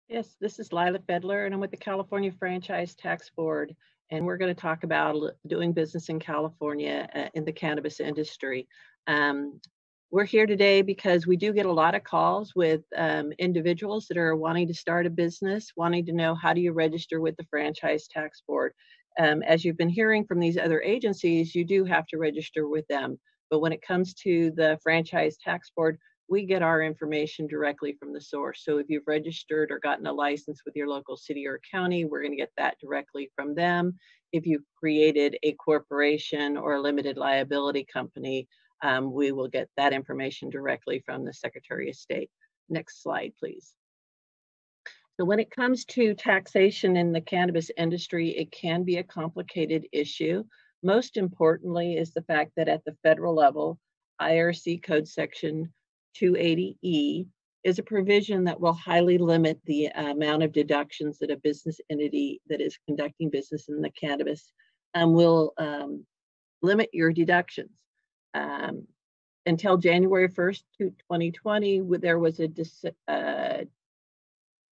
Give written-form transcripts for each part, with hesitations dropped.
Yes, this is Lila Fedler, and I'm with the California Franchise Tax Board, and we're going to talk about doing business in California in the cannabis industry. Um, we're here today because we do get a lot of calls with individuals that are wanting to start a business, wanting to know how do you register with the Franchise Tax Board. As you've been hearing from these other agencies, you do have to register with them. But when it comes to the Franchise Tax Board, we get our information directly from the source. So if you've registered or gotten a license with your local city or county, we're going to get that directly from them. If you've created a corporation or a limited liability company, we will get that information directly from the Secretary of State. Next slide, please. So when it comes to taxation in the cannabis industry, it can be a complicated issue. Most importantly is the fact that at the federal level, IRC Code Section 280E is a provision that will highly limit the amount of deductions that a business entity that is conducting business in the cannabis will limit your deductions. Until January 1st, 2020, there was a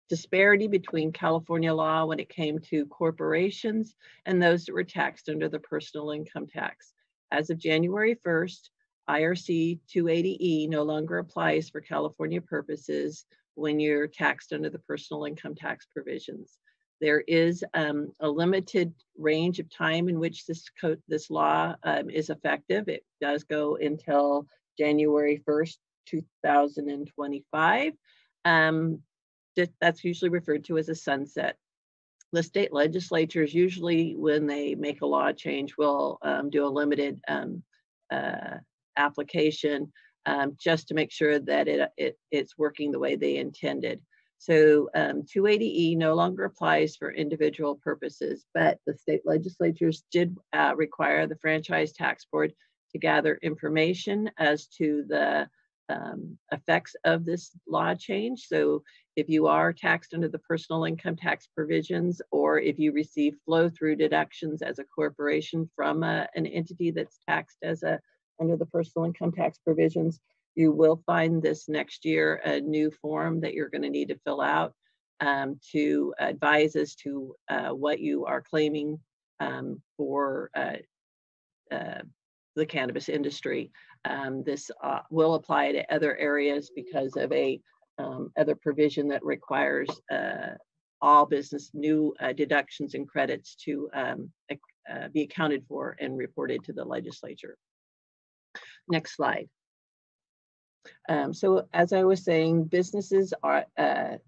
disparity between California law when it came to corporations and those that were taxed under the personal income tax. As of January 1st, IRC 280E no longer applies for California purposes when you're taxed under the personal income tax provisions. There is a limited range of time in which this law is effective. It does go until January 1st, 2025. That's usually referred to as a sunset. The state legislatures usually, when they make a law change, will do a limited application just to make sure that it's working the way they intended. So 280E no longer applies for individual purposes, but the state legislatures did require the Franchise Tax Board to gather information as to the effects of this law change. So if you are taxed under the personal income tax provisions, or if you receive flow-through deductions as a corporation from an entity that's taxed as under the personal income tax provisions, you will find this next year a new form that you're going to need to fill out to advise as to what you are claiming for the cannabis industry. This will apply to other areas because of a other provision that requires all business new deductions and credits to be accounted for and reported to the legislature. Next slide. So as I was saying, businesses are, the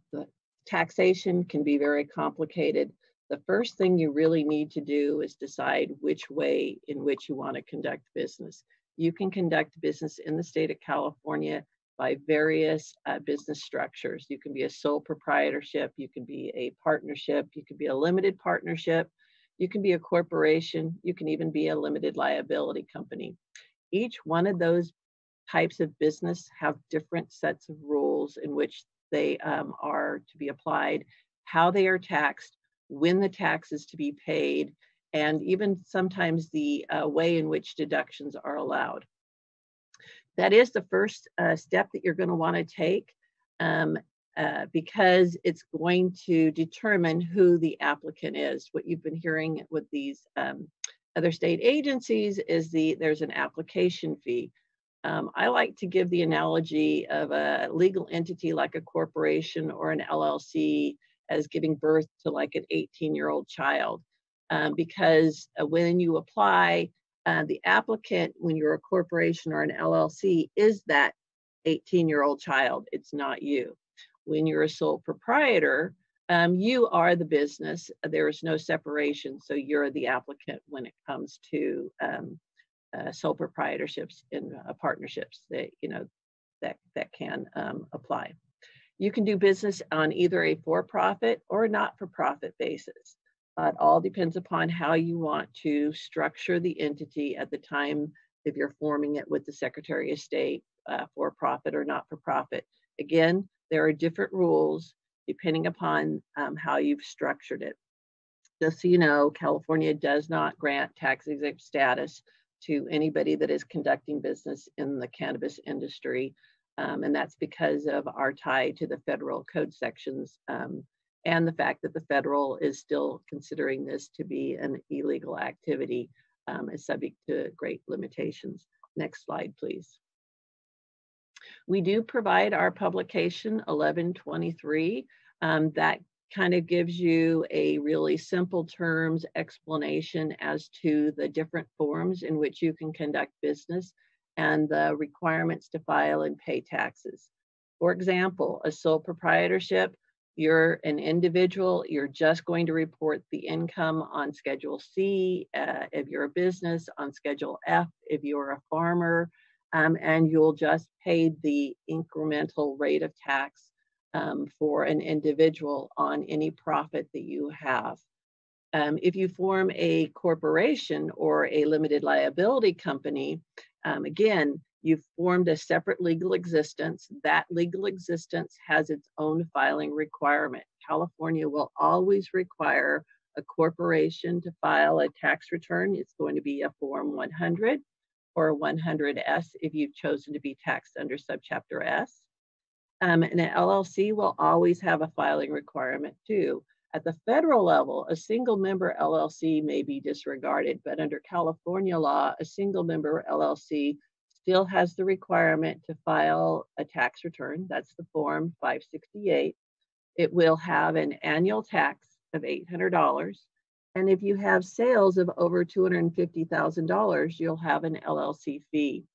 taxation can be very complicated. The first thing you really need to do is decide which way in which you want to conduct business. You can conduct business in the state of California by various business structures. You can be a sole proprietorship, you can be a partnership, you can be a limited partnership, you can be a corporation, you can even be a limited liability company. Each one of those types of business have different sets of rules in which they are to be applied, how they are taxed, when the tax is to be paid, and even sometimes the way in which deductions are allowed. That is the first step that you're going to want to take because it's going to determine who the applicant is. What you've been hearing with these other state agencies is there's an application fee. I like to give the analogy of a legal entity like a corporation or an LLC as giving birth to like an 18-year-old child. Because when you apply, the applicant, when you're a corporation or an LLC, is that 18-year-old child. It's not you. When you're a sole proprietor, you are the business. There is no separation. So you're the applicant when it comes to sole proprietorships and partnerships that that can apply. You can do business on either a for-profit or a not-for-profit basis. It all depends upon how you want to structure the entity at the time if you're forming it with the Secretary of State, for-profit or not-for-profit. Again, there are different rules depending upon how you've structured it. Just so you know, California does not grant tax-exempt status to anybody that is conducting business in the cannabis industry. And that's because of our tie to the federal code sections and the fact that the federal is still considering this to be an illegal activity is subject to great limitations. Next slide, please. We do provide our publication 1123 that kind of gives you a really simple terms explanation as to the different forms in which you can conduct business and the requirements to file and pay taxes. For example, a sole proprietorship, you're an individual, you're just going to report the income on Schedule C if you're a business, on Schedule F if you're a farmer, and you'll just pay the incremental rate of tax for an individual on any profit that you have. If you form a corporation or a limited liability company, again, you've formed a separate legal existence. That legal existence has its own filing requirement. California will always require a corporation to file a tax return. It's going to be a Form 100 or 100S if you've chosen to be taxed under Subchapter S. And an LLC will always have a filing requirement too. At the federal level, a single member LLC may be disregarded, but under California law, a single member LLC still has the requirement to file a tax return. That's the Form 568. It will have an annual tax of $800. And if you have sales of over $250,000, you'll have an LLC fee.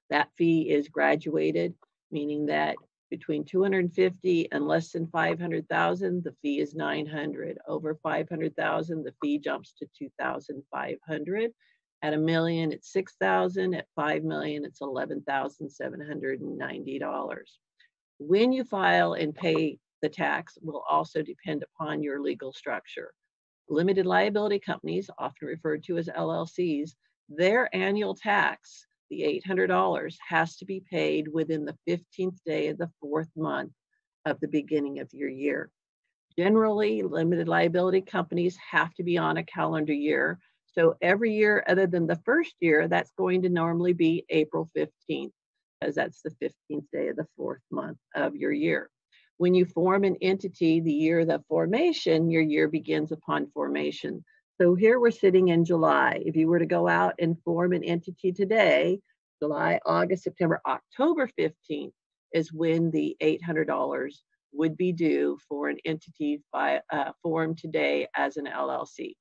That fee is graduated, meaning that between 250 and less than 500,000, the fee is 900. Over 500,000, the fee jumps to 2,500. At $1 million, it's 6,000. At 5 million, it's $11,790. When you file and pay the tax will also depend upon your legal structure. Limited liability companies, often referred to as LLCs, their annual tax, the $800, has to be paid within the 15th day of the 4th month of the beginning of your year. Generally, limited liability companies have to be on a calendar year. So every year other than the first year, that's going to normally be April 15th, because that's the 15th day of the 4th month of your year. When you form an entity, the year of the formation, your year begins upon formation. So here we're sitting in July. If you were to go out and form an entity today, July, August, September, October 15th is when the $800 would be due for an entity formed today as an LLC.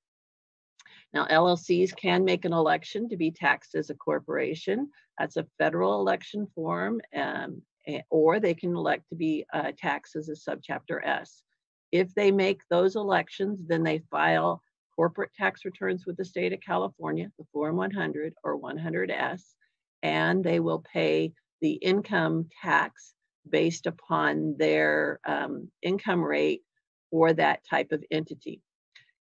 Now, LLCs can make an election to be taxed as a corporation. That's a federal election form, or they can elect to be taxed as a Subchapter S. If they make those elections, then they file corporate tax returns with the state of California, the Form 100 or 100S, and they will pay the income tax based upon their income rate for that type of entity.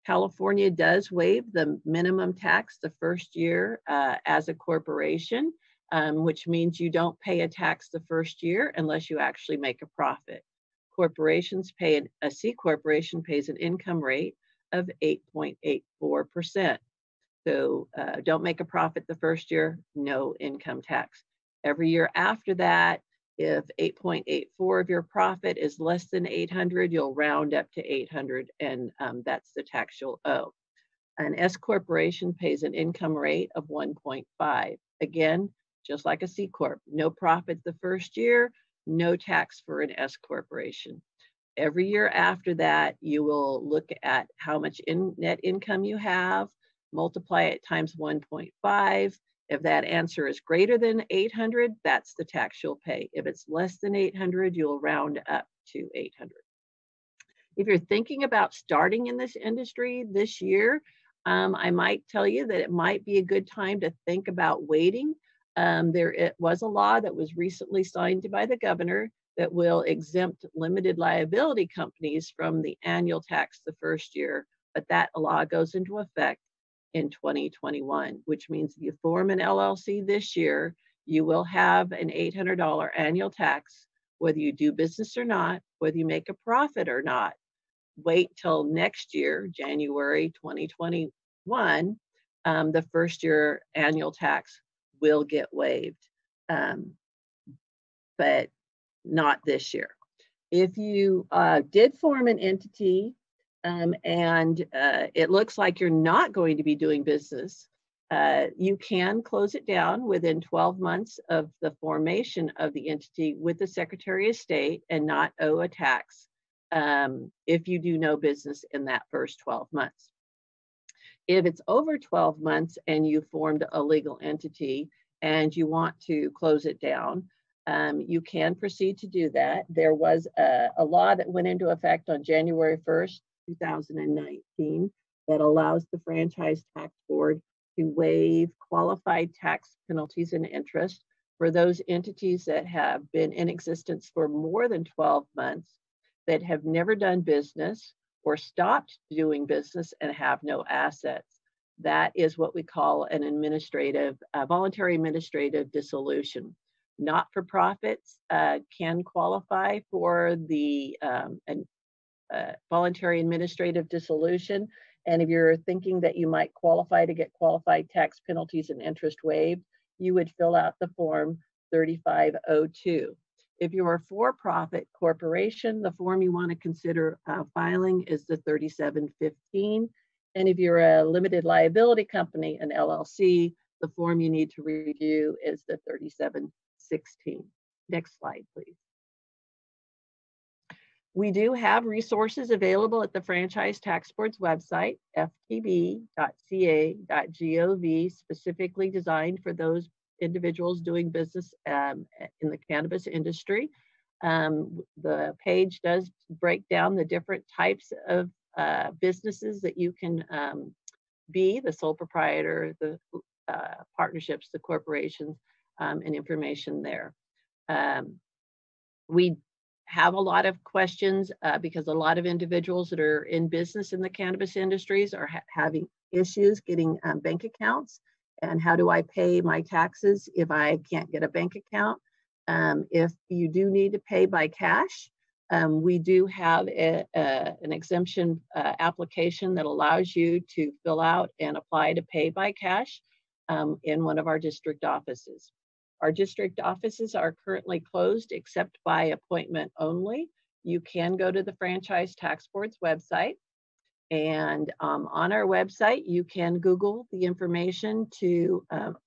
California does waive the minimum tax the first year as a corporation, which means you don't pay a tax the first year unless you actually make a profit. Corporations pay, a C corporation pays an income rate of 8.84%. So don't make a profit the first year, no income tax. Every year after that, if 8.84 of your profit is less than 800, you'll round up to 800, and that's the tax you'll owe. An S corporation pays an income rate of 1.5. Again, just like a C corp, no profit the first year, no tax for an S corporation. Every year after that, you will look at how much net income you have, multiply it times 1.5. If that answer is greater than 800, that's the tax you'll pay. If it's less than 800, you'll round up to 800. If you're thinking about starting in this industry this year, I might tell you that it might be a good time to think about waiting. It was a law that was recently signed by the governor that will exempt limited liability companies from the annual tax the first year, but that law goes into effect in 2021, which means if you form an LLC this year, you will have an $800 annual tax, whether you do business or not, whether you make a profit or not. Wait till next year, January 2021, the first year annual tax will get waived, but not this year. If you did form an entity and it looks like you're not going to be doing business, you can close it down within 12 months of the formation of the entity with the Secretary of State and not owe a tax if you do no business in that first 12 months. If it's over 12 months and you formed a legal entity and you want to close it down, you can proceed to do that. There was a law that went into effect on January 1st, 2019 that allows the Franchise Tax Board to waive qualified tax penalties and interest for those entities that have been in existence for more than 12 months, that have never done business or stopped doing business and have no assets. That is what we call an administrative, voluntary administrative dissolution. Not-for-profits can qualify for the voluntary administrative dissolution. And if you're thinking that you might qualify to get qualified tax penalties and interest waived, you would fill out the form 3502. If you're a for-profit corporation, the form you want to consider filing is the 3715. And if you're a limited liability company, an LLC, the form you need to review is the 3716. Next slide, please. We do have resources available at the Franchise Tax Board's website, ftb.ca.gov, specifically designed for those individuals doing business in the cannabis industry. The page does break down the different types of businesses that you can be, the sole proprietor, the partnerships, the corporations, and information there. We have a lot of questions because a lot of individuals that are in business in the cannabis industries are having issues getting bank accounts. And how do I pay my taxes if I can't get a bank account? If you do need to pay by cash, we do have an exemption application that allows you to fill out and apply to pay by cash in one of our district offices. Our district offices are currently closed except by appointment only. You can go to the Franchise Tax Board's website, and on our website, you can Google the information to,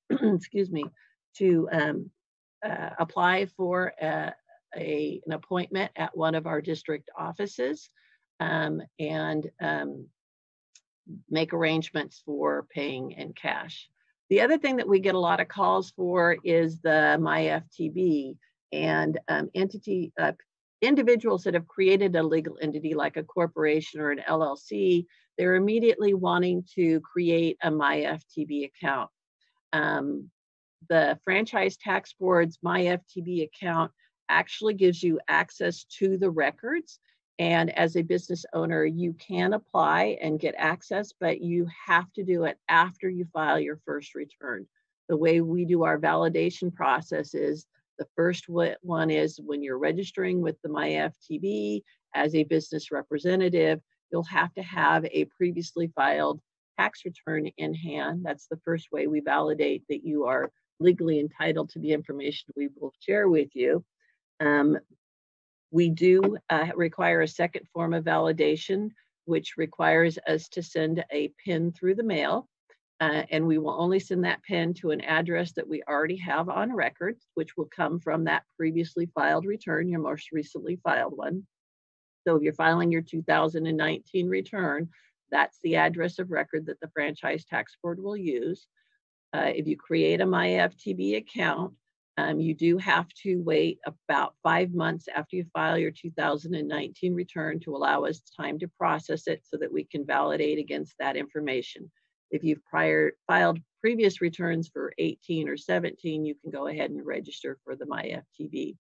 excuse me, to apply for an appointment at one of our district offices and make arrangements for paying in cash. The other thing that we get a lot of calls for is the MyFTB, and individuals that have created a legal entity like a corporation or an LLC, they're immediately wanting to create a MyFTB account. The Franchise Tax Board's MyFTB account actually gives you access to the records. And as a business owner, you can apply and get access, but you have to do it after you file your first return. The way we do our validation process is the first one is when you're registering with the MyFTB as a business representative, you'll have to have a previously filed tax return in hand. That's the first way we validate that you are legally entitled to the information we will share with you. We do require a second form of validation, which requires us to send a PIN through the mail. And we will only send that PIN to an address that we already have on record, which will come from that previously filed return, your most recently filed one. So if you're filing your 2019 return, that's the address of record that the Franchise Tax Board will use. If you create a MyFTB account, you do have to wait about 5 months after you file your 2019 return to allow us time to process it so that we can validate against that information. If you've filed previous returns for 18 or 17, you can go ahead and register for the MyFTB.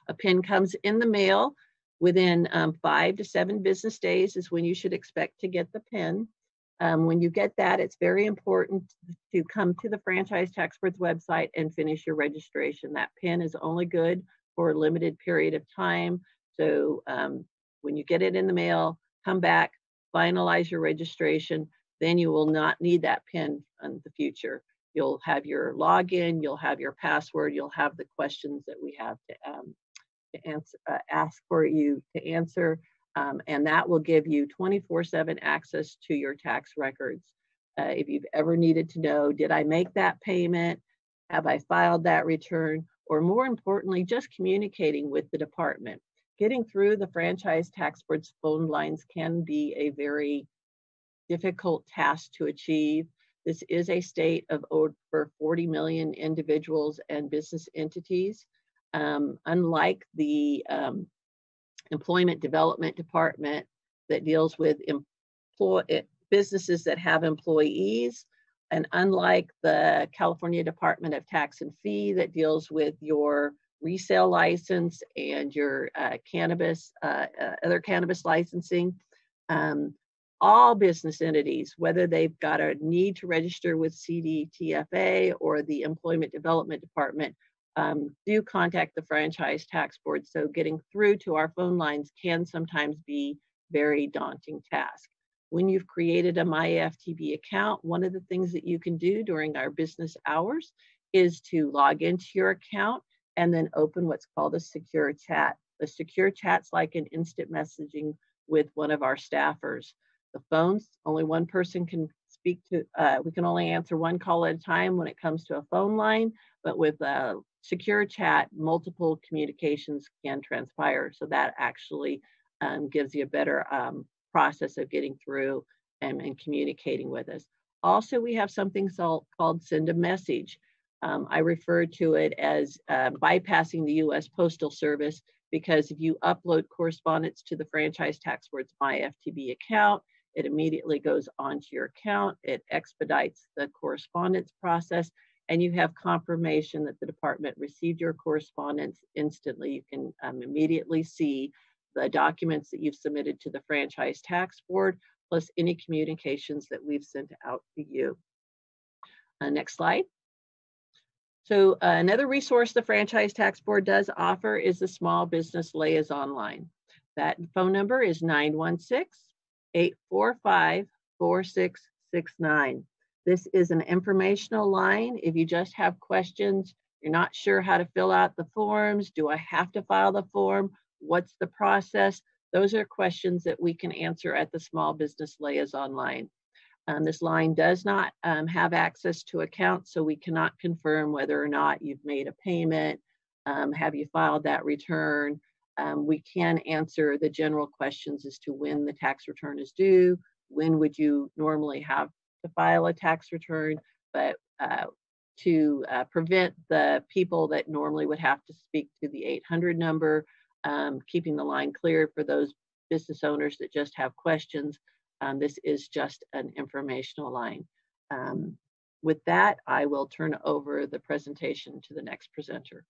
A PIN comes in the mail within 5 to 7 business days is when you should expect to get the PIN. When you get that, it's very important to come to the Franchise Tax Board's website and finish your registration. That PIN is only good for a limited period of time. So when you get it in the mail, come back, finalize your registration, then you will not need that PIN in the future. You'll have your login, you'll have your password, you'll have the questions that we have to to answer, ask for you to answer, and that will give you 24/7 access to your tax records. If you've ever needed to know, did I make that payment? Have I filed that return? Or more importantly, just communicating with the department. Getting through the Franchise Tax Board's phone lines can be a very difficult task to achieve. This is a state of over 40 million individuals and business entities. Unlike the Employment Development Department that deals with businesses that have employees, and unlike the California Department of Tax and Fee that deals with your resale license and your cannabis, other cannabis licensing, all business entities, whether they've got a need to register with CDTFA or the Employment Development Department, do contact the Franchise Tax Board. So getting through to our phone lines can sometimes be very daunting task. When you've created a MyFTB account, one of the things that you can do during our business hours is to log into your account and then open what's called a secure chat. The secure chat's like an instant messaging with one of our staffers. The phones, only one person can speak to, we can only answer one call at a time when it comes to a phone line, but with a secure chat, multiple communications can transpire. So that actually gives you a better process of getting through and communicating with us. Also, we have something called send a message. I refer to it as bypassing the U.S. Postal Service, because if you upload correspondence to the Franchise Tax Board's MyFTB account, it immediately goes onto your account. It expedites the correspondence process, and you have confirmation that the department received your correspondence instantly. You can immediately see the documents that you've submitted to the Franchise Tax Board, plus any communications that we've sent out to you. Next slide. So another resource the Franchise Tax Board does offer is the Small Business Liaison Line. That phone number is 916-845-4669. This is an informational line. If you just have questions, you're not sure how to fill out the forms, do I have to file the form? What's the process? Those are questions that we can answer at the Small Business Liaison Line. This line does not have access to accounts, so we cannot confirm whether or not you've made a payment. Have you filed that return? We can answer the general questions as to when the tax return is due, when would you normally have to file a tax return, but to prevent the people that normally would have to speak to the 800 number, keeping the line clear for those business owners that just have questions. This is just an informational line. With that, I will turn over the presentation to the next presenter.